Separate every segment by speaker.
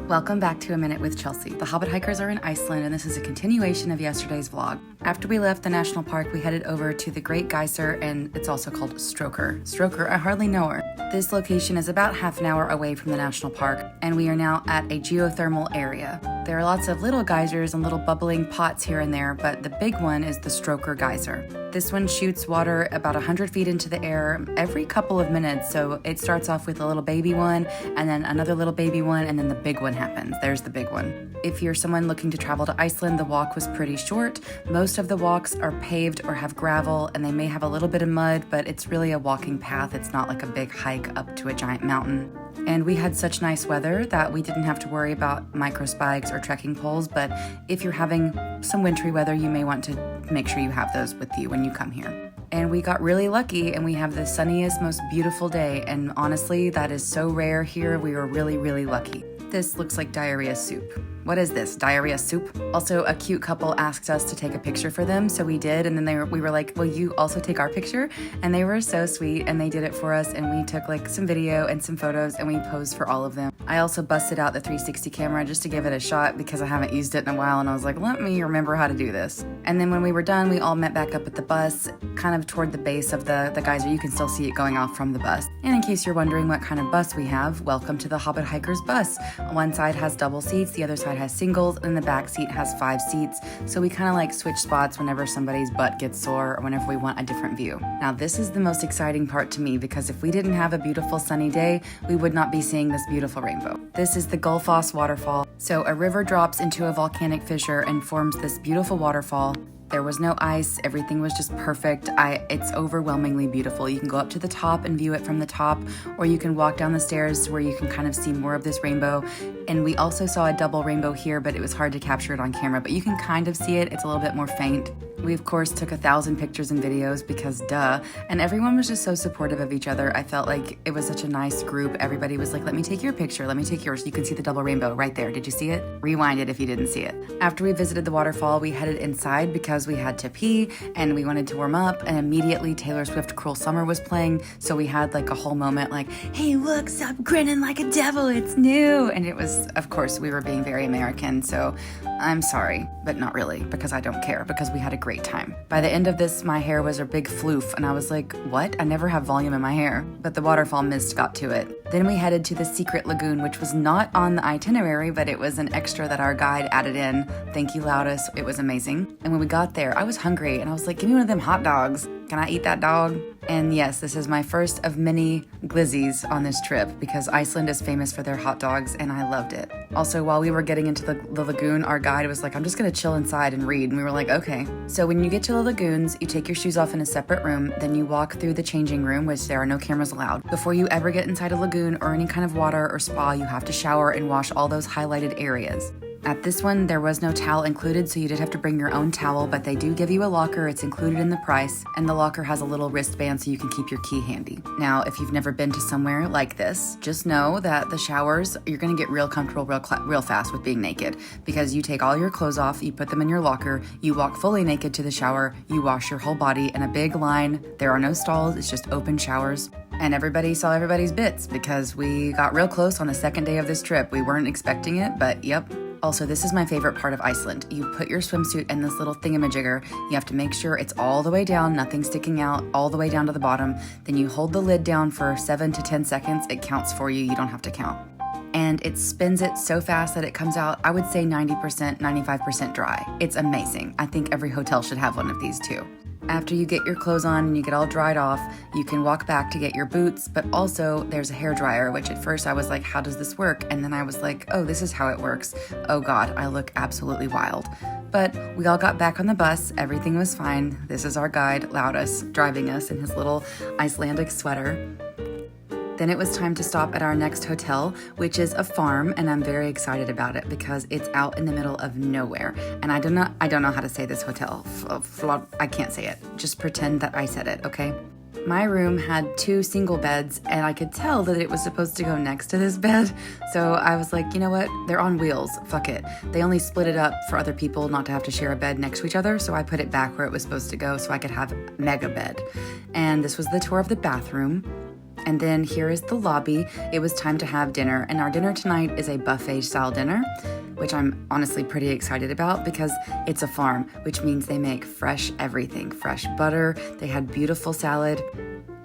Speaker 1: Welcome back to A Minute with Chelsea. The Hobbit hikers are in Iceland, and this is a continuation of yesterday's vlog. After we left the national park, we headed over to the Great Geysir, and it's also called Strokkur. Strokkur, I hardly know her. This location is about half an hour away from the national park, and we are now at a geothermal area. There are lots of little geysers and little bubbling pots here and there, but the big one is the Strokkur Geyser. This one shoots water about 100 feet into the air every couple of minutes, so it starts off with a little baby one, and then another little baby one, and then the big one happens. There's the big one. If you're someone looking to travel to Iceland, the walk was pretty short. Most of the walks are paved or have gravel, and they may have a little bit of mud, but it's really a walking path. It's not like a big hike up to a giant mountain. And we had such nice weather that we didn't have to worry about micro spikes or trekking poles, but if you're having some wintry weather, you may want to make sure you have those with you when you come here. And we got really lucky, and we have the sunniest, most beautiful day, and honestly, that is so rare here. We were really, really lucky. This looks like diarrhea soup. What is this, diarrhea soup? Also, a cute couple asked us to take a picture for them, so we did, and then we were like, will you also take our picture? And they were so sweet, and they did it for us, and we took like some video and some photos, and we posed for all of them. I also busted out the 360 camera just to give it a shot because I haven't used it in a while, and I was like, let me remember how to do this. And then when we were done, we all met back up at the bus, kind of toward the base of the geyser. You can still see it going off from the bus. And in case you're wondering what kind of bus we have, welcome to the Hobbit Hikers bus. One side has double seats, the other side has singles, and the back seat has 5 seats. So we kind of like switch spots whenever somebody's butt gets sore or whenever we want a different view. Now this is the most exciting part to me because if we didn't have a beautiful sunny day, we would not be seeing this beautiful rainbow. This is the Gulfoss waterfall. So a river drops into a volcanic fissure and forms this beautiful waterfall. There was no ice, everything was just perfect. It's overwhelmingly beautiful. You can go up to the top and view it from the top, or you can walk down the stairs where you can kind of see more of this rainbow. And we also saw a double rainbow here, but it was hard to capture it on camera, but you can kind of see it. It's a little bit more faint. We of course took 1,000 pictures and videos because duh, and everyone was just so supportive of each other. I felt like it was such a nice group. Everybody was like, let me take your picture, let me take yours. You can see the double rainbow right there. Did you see it? Rewind it if you didn't see it. After we visited the waterfall, we headed inside because we had to pee and we wanted to warm up, and immediately Taylor Swift Cruel Summer was playing, so we had like a whole moment like, hey look, stop grinning like a devil, it's new. And it was, of course, we were being very American, so I'm sorry, but not really, because I don't care, because we had a great time. By the end of this, my hair was a big floof, and I was like, what? I never have volume in my hair. But the waterfall mist got to it. Then we headed to the secret lagoon, which was not on the itinerary, but it was an extra that our guide added in. Thank you, Loudus. It was amazing. And when we got there, I was hungry, and I was like, give me one of them hot dogs. Can I eat that dog? And yes, this is my first of many glizzies on this trip because Iceland is famous for their hot dogs, and I loved it. Also, while we were getting into the lagoon, our guide was like, I'm just gonna chill inside and read. And we were like, okay. So when you get to the lagoons, you take your shoes off in a separate room, then you walk through the changing room, which there are no cameras allowed. Before you ever get inside a lagoon or any kind of water or spa, you have to shower and wash all those highlighted areas. At this one, there was no towel included, so you did have to bring your own towel, but they do give you a locker. It's included in the price, and the locker has a little wristband so you can keep your key handy. Now, if you've never been to somewhere like this, just know that the showers, you're gonna get real comfortable real fast with being naked, because you take all your clothes off, you put them in your locker, you walk fully naked to the shower, you wash your whole body in a big line. There are no stalls, it's just open showers. And everybody saw everybody's bits because we got real close on the second day of this trip. We weren't expecting it, but yep. Also, this is my favorite part of Iceland. You put your swimsuit in this little thingamajigger. You have to make sure it's all the way down, nothing sticking out, all the way down to the bottom. Then you hold the lid down for 7 to 10 seconds. It counts for you. You don't have to count. And it spins it so fast that it comes out, I would say 90%, 95% dry. It's amazing. I think every hotel should have one of these too. After you get your clothes on and you get all dried off, you can walk back to get your boots, but also there's a hairdryer, which at first I was like, how does this work? And then I was like, oh, this is how it works. Oh God, I look absolutely wild. But we all got back on the bus, everything was fine. This is our guide, Loudus, driving us in his little Icelandic sweater. Then it was time to stop at our next hotel, which is a farm, and I'm very excited about it because it's out in the middle of nowhere. And I don't know how to say this hotel. I can't say it. Just pretend that I said it, okay? My room had 2 single beds, and I could tell that it was supposed to go next to this bed. So I was like, you know what? They're on wheels. Fuck it. They only split it up for other people not to have to share a bed next to each other, so I put it back where it was supposed to go so I could have a mega bed. And this was the tour of the bathroom. And then here is the lobby. It was time to have dinner, and our dinner tonight is a buffet style dinner, which I'm honestly pretty excited about because it's a farm, which means they make fresh everything. Fresh butter, they had beautiful salad,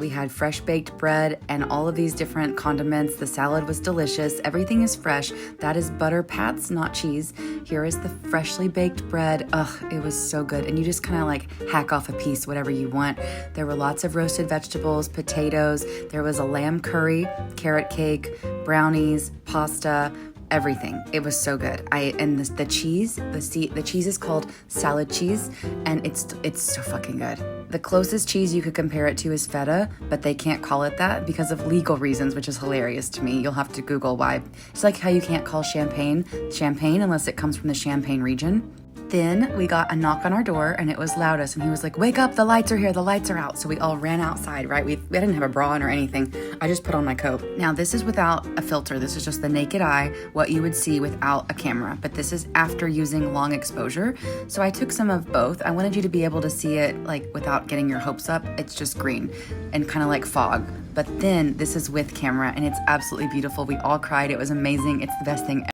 Speaker 1: we had fresh baked bread and all of these different condiments. The salad was delicious. Everything is fresh. That is butter pats, not cheese. Here is the freshly baked bread. Ugh, it was so good. And you just kind of like hack off a piece, whatever you want. There were lots of roasted vegetables, potatoes. There was a lamb curry, carrot cake, brownies, pasta, everything. It was so good. The cheese is called salad cheese, and it's so fucking good. The closest cheese you could compare it to is feta, but they can't call it that because of legal reasons, which is hilarious to me. You'll have to Google why. It's like how you can't call champagne unless it comes from the Champagne region. Then we got a knock on our door, and it was Loudus, and he was like, "Wake up, the lights are here, the lights are out." So we all ran outside, right? We didn't have a bra on or anything. I just put on my coat. Now this is without a filter. This is just the naked eye, what you would see without a camera. But this is after using long exposure. So I took some of both. I wanted you to be able to see it like without getting your hopes up. It's just green and kind of like fog. But then this is with camera, and it's absolutely beautiful. We all cried. It was amazing. It's the best thing ever.